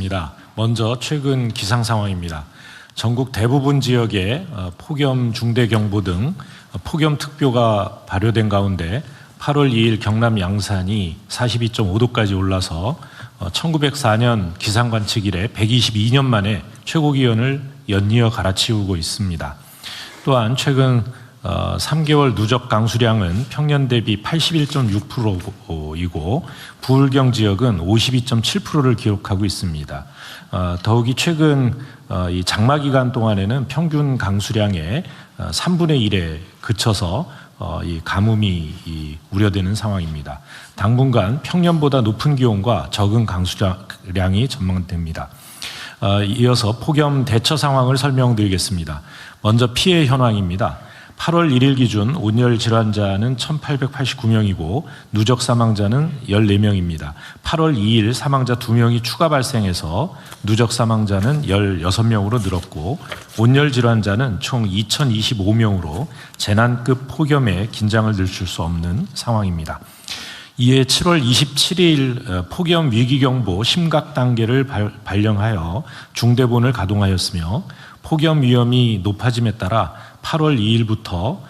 드리겠습니다. 먼저 최근 기상 상황입니다. 전국 대부분 지역에 폭염 중대경보 등 폭염특보가 발효된 가운데 8월 2일 경남 양산이 42.5도까지 올라서 1904년 기상관측 이래 122년 만에 최고기온을 연이어 갈아치우고 있습니다. 또한 최근 3개월 누적 강수량은 평년 대비 81.6%이고 부울경 지역은 52.7%를 기록하고 있습니다. 더욱이 최근 이 장마 기간 동안에는 평균 강수량의 3분의 1에 그쳐서 이 가뭄이 우려되는 상황입니다. 당분간 평년보다 높은 기온과 적은 강수량이 전망됩니다. 이어서 폭염 대처 상황을 설명드리겠습니다. 먼저 피해 현황입니다. 8월 1일 기준 온열 질환자는 1,889명이고 누적 사망자는 14명입니다. 8월 2일 사망자 2명이 추가 발생해서 누적 사망자는 16명으로 늘었고 온열 질환자는 총 2,025명으로 재난급 폭염에 긴장을 늦출 수 없는 상황입니다. 이에 7월 27일 폭염 위기경보 심각 단계를 발령하여 중대본을 가동하였으며 폭염 위험이 높아짐에 따라 8월 2일부터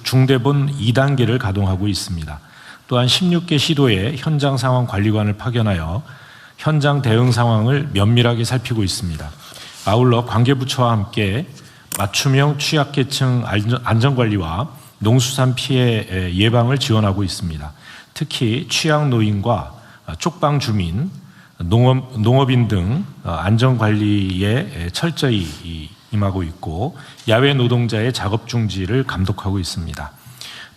중대본 2단계를 가동하고 있습니다. 또한 16개 시도에 현장 상황 관리관을 파견하여 현장 대응 상황을 면밀하게 살피고 있습니다. 아울러 관계부처와 함께 맞춤형 취약계층 안전관리와 농수산 피해 예방을 지원하고 있습니다. 특히 취약노인과 쪽방 주민, 농업인 등 안전관리에 철저히 임하고 있고 야외 노동자의 작업 중지를 감독하고 있습니다.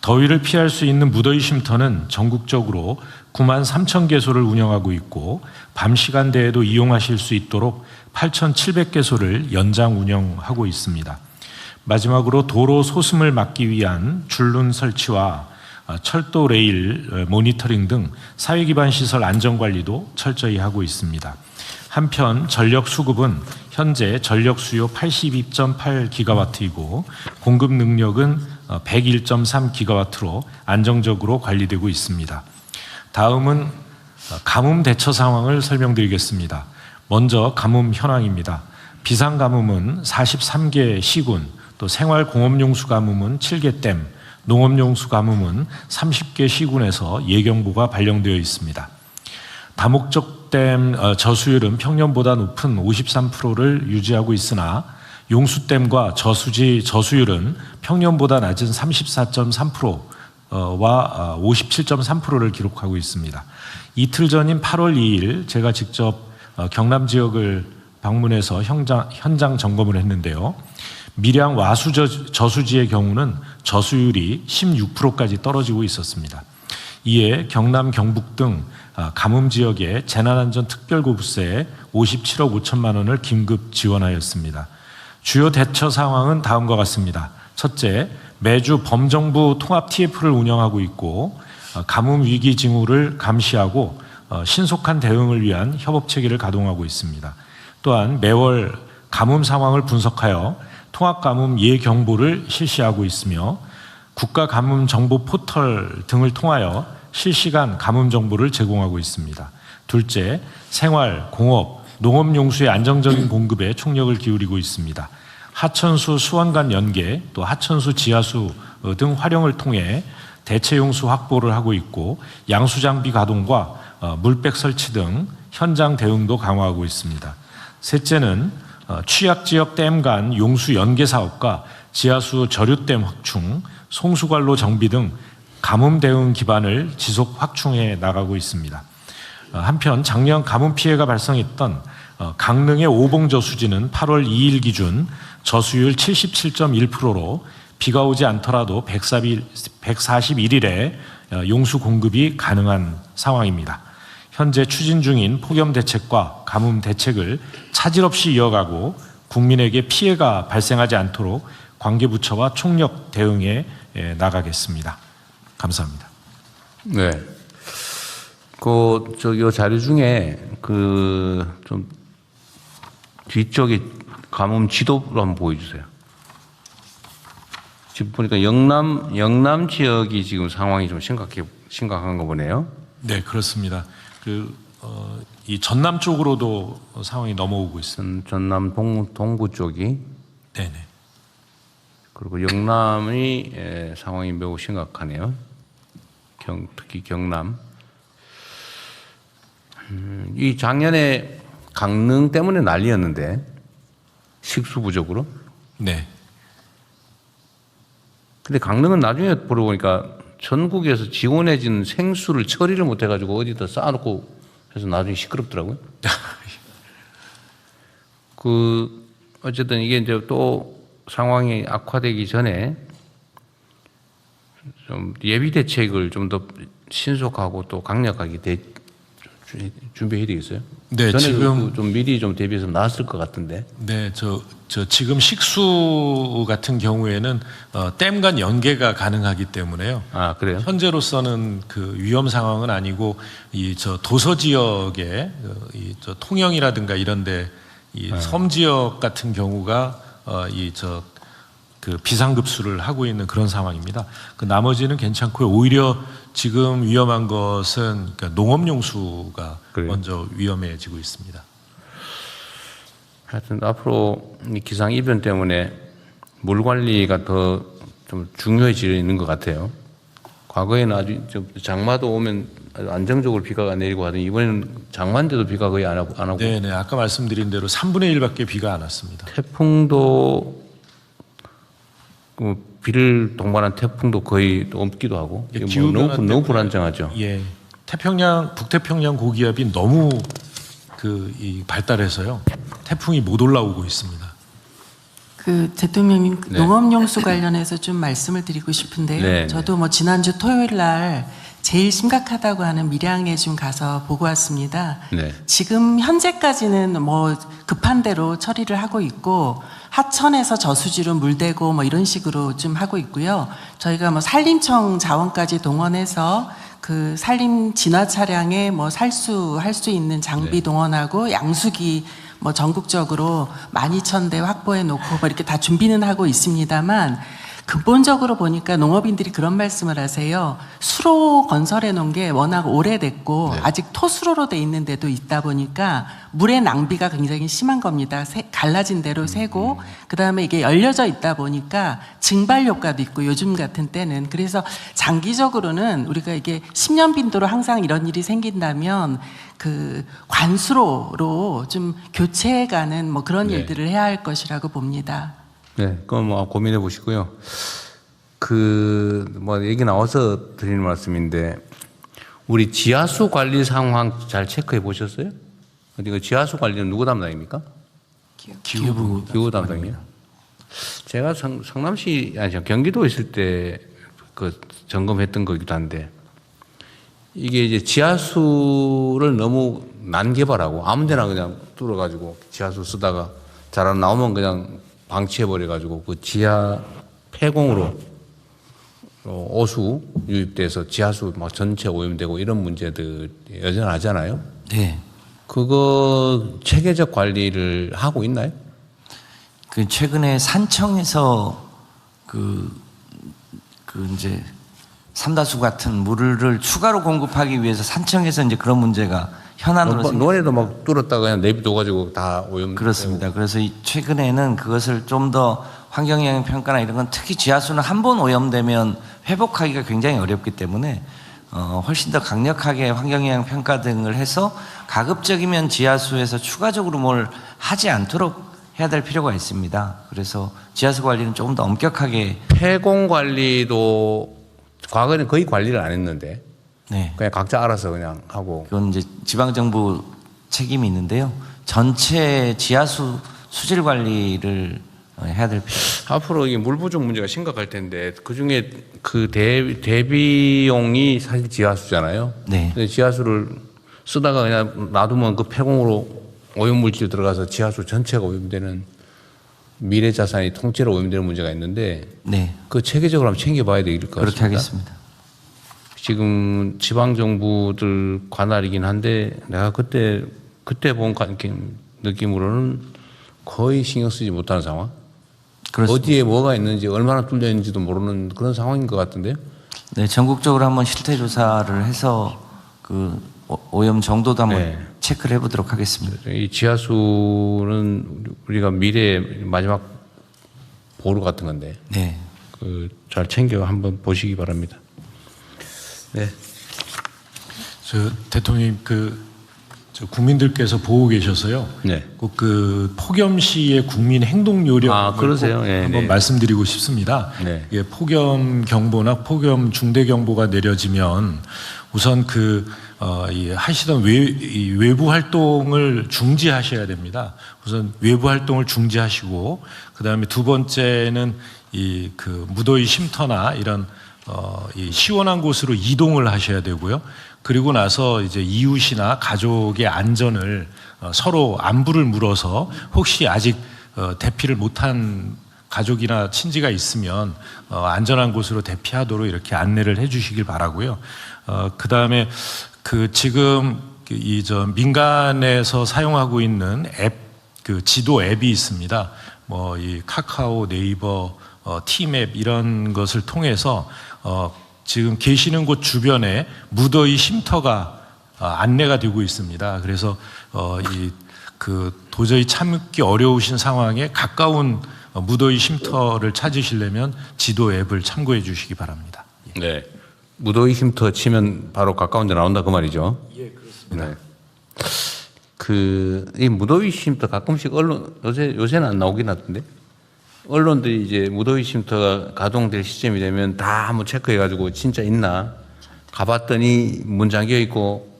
더위를 피할 수 있는 무더위 쉼터는 전국적으로 9만 3천 개소를 운영하고 있고 밤 시간대에도 이용하실 수 있도록 8,700개소를 연장 운영하고 있습니다. 마지막으로 도로 소음을 막기 위한 줄눈 설치와 철도 레일 모니터링 등 사회기반 시설 안전관리도 철저히 하고 있습니다. 한편 전력 수급은 현재 전력 수요 82.8기가와트이고 공급 능력은 101.3기가와트로 안정적으로 관리되고 있습니다. 다음은 가뭄 대처 상황을 설명드리겠습니다. 먼저 가뭄 현황입니다. 비상가뭄은 43개 시군, 또 생활공업용수 가뭄은 7개 댐, 농업용수 가뭄은 30개 시군에서 예경보가 발령되어 있습니다. 다목적 댐 저수율은 평년보다 높은 53%를 유지하고 있으나 용수댐과 저수지 저수율은 평년보다 낮은 34.3%와 57.3%를 기록하고 있습니다. 이틀 전인 8월 2일 제가 직접 경남 지역을 방문해서 현장 점검을 했는데요. 밀양 와수 저수지의 경우는 저수율이 16%까지 떨어지고 있었습니다. 이에 경남, 경북 등 가뭄 지역에 재난안전특별구부세에 57억 5천만 원을 긴급 지원하였습니다. 주요 대처 상황은 다음과 같습니다. 첫째, 매주 범정부 통합 TF를 운영하고 있고 가뭄 위기 징후를 감시하고 신속한 대응을 위한 협업체계를 가동하고 있습니다. 또한 매월 가뭄 상황을 분석하여 통합가뭄 예경보를 실시하고 있으며 국가가뭄정보 포털 등을 통하여 실시간 가뭄 정보를 제공하고 있습니다. 둘째, 생활, 공업, 농업용수의 안정적인 공급에 총력을 기울이고 있습니다. 하천수 수원 간 연계, 또 하천수 지하수 등 활용을 통해 대체용수 확보를 하고 있고 양수장비 가동과 물백 설치 등 현장 대응도 강화하고 있습니다. 셋째는 취약지역 댐 간 용수 연계 사업과 지하수 저류댐 확충, 송수관로 정비 등 가뭄 대응 기반을 지속 확충해 나가고 있습니다. 한편 작년 가뭄 피해가 발생했던 강릉의 오봉저수지는 8월 2일 기준 저수율 77.1%로 비가 오지 않더라도 141일에 용수 공급이 가능한 상황입니다. 현재 추진 중인 폭염 대책과 가뭄 대책을 차질 없이 이어가고 국민에게 피해가 발생하지 않도록 관계부처와 총력 대응해 나가겠습니다. 감사합니다. 네. 요 자료 중에 좀 뒤쪽에 가뭄 지도를 한번 보여주세요. 지금 보니까 영남 지역이 지금 상황이 좀 심각한가 보네요. 네, 그렇습니다. 이 전남 쪽으로도 상황이 넘어오고 있습니다. 전남 동부 쪽이 네네. 그리고 영남이 상황이 매우 심각하네요. 특히 경남. 이 작년에 강릉 때문에 난리였는데 식수 부족으로. 네. 근데 강릉은 나중에 보러 보니까 전국에서 지원해진 생수를 처리를 못 해가지고 어디다 쌓아놓고 해서 나중에 시끄럽더라고요. 어쨌든 이게 이제 또 상황이 악화되기 전에 좀 예비 대책을 좀 더 신속하고 또 강력하게 준비해야 되겠어요. 네, 전에 지금 좀 미리 좀 대비해서 나왔을 것 같은데. 네, 저 지금 식수 같은 경우에는 댐 간 연계가 가능하기 때문에요. 아, 그래요? 현재로서는 그 위험 상황은 아니고 이 도서 지역에 저 통영이라든가 이런데 이 섬 지역 같은 경우가 그 비상급수를 하고 있는 그런 상황입니다. 그 나머지는 괜찮고요. 오히려 지금 위험한 것은 그러니까 농업용수가 그래요? 먼저 위험해지고 있습니다. 하여튼 앞으로 이 기상 이변 때문에 물 관리가 더 좀 중요해지는 것 같아요. 과거에는 아주 좀 장마도 오면 아주 안정적으로 비가 내리고 하더니 이번에는 장마인데도 비가 거의 안 하고. 네, 아까 말씀드린 대로 3분의 1밖에 비가 안 왔습니다. 태풍도 비를 동반한 태풍도 거의 없기도 하고. 예, 이게 뭐 너무 불안정하죠. 예, 북태평양 고기압이 너무 발달해서요. 태풍이 못 올라오고 있습니다. 그 대통령님 네. 농업용수 관련해서 좀 말씀을 드리고 싶은데요. 네, 저도 뭐 지난주 토요일 날 제일 심각하다고 하는 밀양에 좀 가서 보고 왔습니다. 네. 지금 현재까지는 뭐 급한 대로 처리를 하고 있고 하천에서 저수지로 물대고 뭐 이런 식으로 좀 하고 있고요. 저희가 뭐 산림청 자원까지 동원해서 그 산림 진화 차량에 뭐 살수할 수 있는 장비 네. 동원하고 양수기 뭐 전국적으로 12,000대 확보해 놓고 뭐 이렇게 다 준비는 하고 있습니다만 근본적으로 보니까 농업인들이 그런 말씀을 하세요. 수로 건설해 놓은 게 워낙 오래됐고 네. 아직 토수로로 돼 있는 데도 있다 보니까 물의 낭비가 굉장히 심한 겁니다. 갈라진 대로 새고 그다음에 이게 열려져 있다 보니까 증발 효과도 있고 요즘 같은 때는 그래서 장기적으로는 우리가 이게 10년 빈도로 항상 이런 일이 생긴다면 그 관수로로 좀 교체해가는 뭐 그런 네. 일들을 해야 할 것이라고 봅니다. 네, 그건 뭐 고민해 보시고요. 뭐 얘기 나와서 드리는 말씀인데 우리 지하수 관리 상황 잘 체크해 보셨어요? 어디 지하수 관리는 누구 담당입니까? 기후 담당이요. 제가 성남시 아니 경기도에 있을 때 그 점검했던 거기도 한데 이게 이제 지하수를 너무 난개발하고 아무데나 그냥 뚫어가지고 지하수 쓰다가 잘 안 나오면 그냥 방치해버려가지고 그 지하 폐공으로 오수 유입돼서 지하수 막 전체 오염되고 이런 문제들 여전하잖아요. 네. 그거 체계적 관리를 하고 있나요? 그 최근에 산청에서 이제 삼다수 같은 물을 추가로 공급하기 위해서 산청에서 이제 그런 문제가 현안으로 논에도 막 뚫었다가 그냥 내비둬가지고 다 오염. 그렇습니다. 그래서 최근에는 그것을 좀 더 환경영향 평가나 이런 건 특히 지하수는 한 번 오염되면 회복하기가 굉장히 어렵기 때문에 훨씬 더 강력하게 환경영향 평가 등을 해서 가급적이면 지하수에서 추가적으로 뭘 하지 않도록 해야 될 필요가 있습니다. 그래서 지하수 관리는 조금 더 엄격하게. 폐공 관리도 과거에는 거의 관리를 안 했는데 네. 그냥 각자 알아서 그냥 하고. 그건 이제 지방정부 책임이 있는데요. 전체 지하수 수질 관리를 해야 될 필요. 앞으로 이게 물 부족 문제가 심각할 텐데 그 중에 그 대비용이 사실 지하수잖아요. 네. 근데 지하수를 쓰다가 그냥 놔두면 그 폐공으로 오염물질 들어가서 지하수 전체가 오염되는 미래 자산이 통째로 오염되는 문제가 있는데 네. 그 체계적으로 한번 챙겨봐야 될 것 같습니다. 그렇게 하겠습니다. 지금 지방 정부들 관할이긴 한데 내가 그때 본 느낌으로는 거의 신경 쓰지 못하는 상황. 그렇습니다. 어디에 뭐가 있는지 얼마나 뚫려 있는지도 모르는 그런 상황인 것 같은데요. 네, 전국적으로 한번 실태 조사를 해서 그 오염 정도도 한번 네. 체크를 해보도록 하겠습니다. 이 지하수는 우리가 미래의 마지막 보루 같은 건데 네. 그 잘 챙겨 한번 보시기 바랍니다. 네. 저 대통령 저 국민들께서 보고 계셔서요. 네. 꼭 그 폭염 시의 국민 행동 요령 그러세요? 네, 한번 네. 말씀드리고 싶습니다. 네. 예, 폭염 경보나 폭염 중대 경보가 내려지면 우선 이 하시던 이 외부 활동을 중지하셔야 됩니다. 우선 외부 활동을 중지하시고 그다음에 두 번째는 이 무더위 쉼터나 이런 이 시원한 곳으로 이동을 하셔야 되고요. 그리고 나서 이제 이웃이나 가족의 안전을 서로 안부를 물어서 혹시 아직 대피를 못한 가족이나 친지가 있으면 안전한 곳으로 대피하도록 이렇게 안내를 해주시길 바라고요. 그 다음에 지금 민간에서 사용하고 있는 앱, 지도 앱이 있습니다. 뭐 이 카카오, 네이버, 티맵 이런 것을 통해서 지금 계시는 곳 주변에 무더위 쉼터가 안내가 되고 있습니다. 그래서 도저히 참기 어려우신 상황에 가까운 무더위 쉼터를 찾으시려면 지도 앱을 참고해 주시기 바랍니다. 네. 무더위 쉼터 치면 바로 가까운 데 나온다 그 말이죠. 예, 그렇습니다. 네. 이 무더위 쉼터 가끔씩 언론 요새는 안 나오긴 하던데. 언론들이 이제 무더위 쉼터가 가동될 시점이 되면 다 한번 체크해가지고 진짜 있나 가봤더니 문 잠겨 있고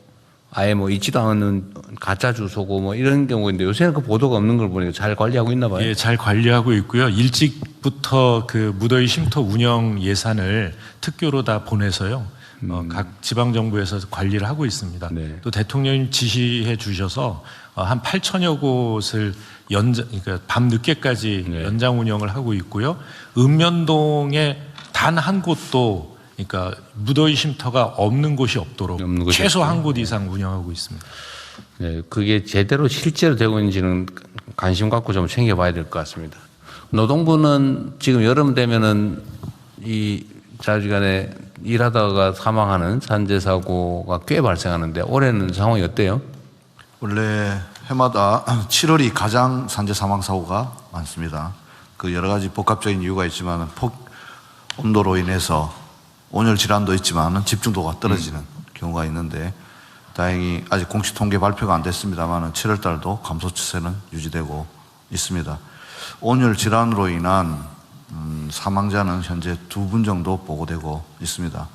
아예 뭐 있지도 않은 가짜 주소고 뭐 이런 경우인데 요새는 그 보도가 없는 걸 보니까 잘 관리하고 있나 봐요. 예, 잘 관리하고 있고요. 일찍부터 무더위 쉼터 운영 예산을 특교로 다 보내서요. 각 지방 정부에서 관리를 하고 있습니다. 네. 또 대통령님 지시해 주셔서 한 8천여 곳을 그러니까 밤 늦게까지 네. 연장 운영을 하고 있고요. 읍면동에 단 한 곳도 그러니까 무더위 쉼터가 없는 곳이 없도록 없는 곳이 최소 한 곳 이상 운영하고 있습니다. 네, 그게 제대로 실제로 되고 있는지는 관심 갖고 좀 챙겨봐야 될 것 같습니다. 노동부는 지금 여름 되면은 이 자주간에 일하다가 사망하는 산재 사고가 꽤 발생하는데 올해는 상황이 어때요? 원래 해마다 7월이 가장 산재 사망 사고가 많습니다. 그 여러 가지 복합적인 이유가 있지만 온도로 인해서 온열 질환도 있지만 집중도가 떨어지는 경우가 있는데 다행히 아직 공식 통계 발표가 안 됐습니다만 7월 달도 감소 추세는 유지되고 있습니다. 온열 질환으로 인한 사망자는 현재 2분 정도 보고되고 있습니다.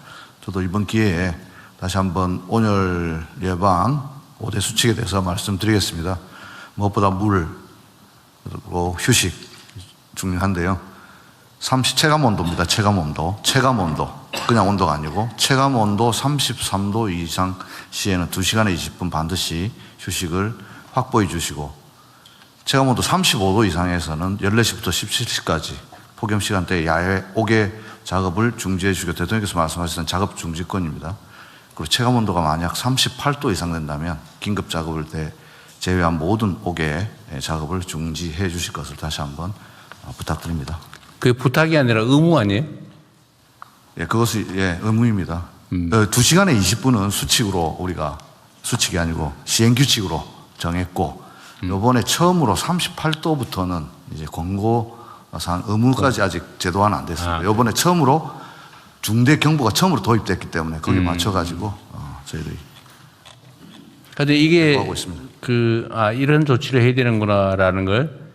저도 이번 기회에 다시 한번 온열 예방 5대 수칙에 대해서 말씀드리겠습니다. 무엇보다 물, 그리고 휴식 중요한데요. 체감 온도입니다. 체감 온도. 그냥 온도가 아니고 체감 온도 33도 이상 시에는 2시간에 20분 반드시 휴식을 확보해 주시고 체감 온도 35도 이상에서는 14시부터 17시까지 폭염 시간대에 야외 옥외 작업을 중지해 주시고 대통령께서 말씀하셨던 작업 중지권입니다. 그리고 체감 온도가 만약 38도 이상 된다면 긴급 작업을 제외한 모든 옥외 작업을 중지해 주실 것을 다시 한번 부탁드립니다. 그게 부탁이 아니라 의무 아니에요? 예, 그것이 의무입니다. 2시간에 20분은 수칙이 아니고 시행규칙으로 정했고 이번에 처음으로 38도부터는 이제 권고사항 의무까지 아직 제도화는 안 됐습니다. 이번에 처음으로 중대 경보가 처음으로 도입됐기 때문에 거기에 맞춰가지고 저희들이 근데 이게 하고 있습니다. 이런 조치를 해야 되는구나라는 걸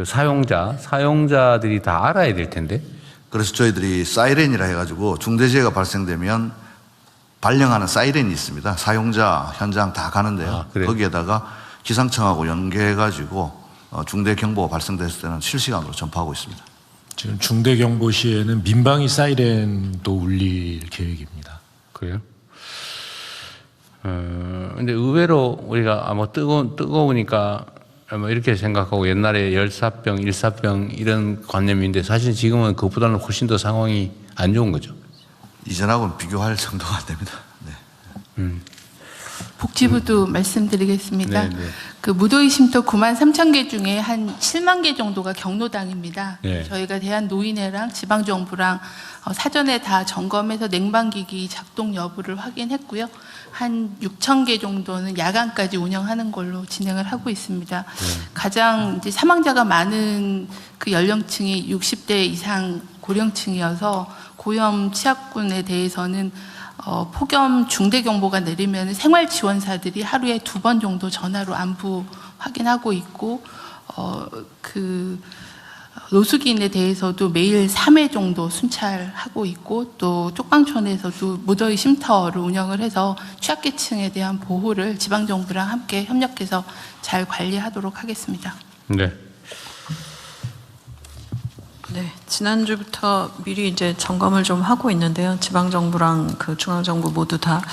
사용자들이 다 알아야 될 텐데. 그래서 저희들이 사이렌이라 해가지고 중대재해가 발생되면 발령하는 사이렌이 있습니다. 사용자 현장 다 가는데요. 거기에다가 기상청하고 연계해가지고 중대 경보가 발생됐을 때는 실시간으로 전파하고 있습니다. 지금 중대 경보 시에는 민방위 사이렌도 울릴 계획입니다. 그래요? 근데 의외로 우리가 뜨거우니까 이렇게 생각하고 옛날에 열사병, 일사병 이런 관념인데 사실 지금은 그것보다는 훨씬 더 상황이 안 좋은 거죠. 이전하고는 비교할 정도가 안 됩니다. 네. 복지부도 말씀드리겠습니다. 네, 네. 그 무더위 쉼터 9만 3천 개 중에 한 7만 개 정도가 경로당입니다. 네. 저희가 대한노인회랑 지방정부랑 사전에 다 점검해서 냉방기기 작동 여부를 확인했고요. 한 6천 개 정도는 야간까지 운영하는 걸로 진행을 하고 있습니다. 가장 이제 사망자가 많은 그 연령층이 60대 이상 고령층이어서 고염 취약군에 대해서는 폭염 중대 경보가 내리면 생활지원사들이 하루에 2번 정도 전화로 안부 확인하고 있고 그 노숙인에 대해서도 매일 3회 정도 순찰하고 있고 또 쪽방촌에서도 무더위 쉼터를 운영을 해서 취약계층에 대한 보호를 지방정부랑 함께 협력해서 잘 관리하도록 하겠습니다. 네. 네, 지난주부터 미리 이제 점검을 좀 하고 있는데요. 지방정부랑 그 중앙정부 모두 다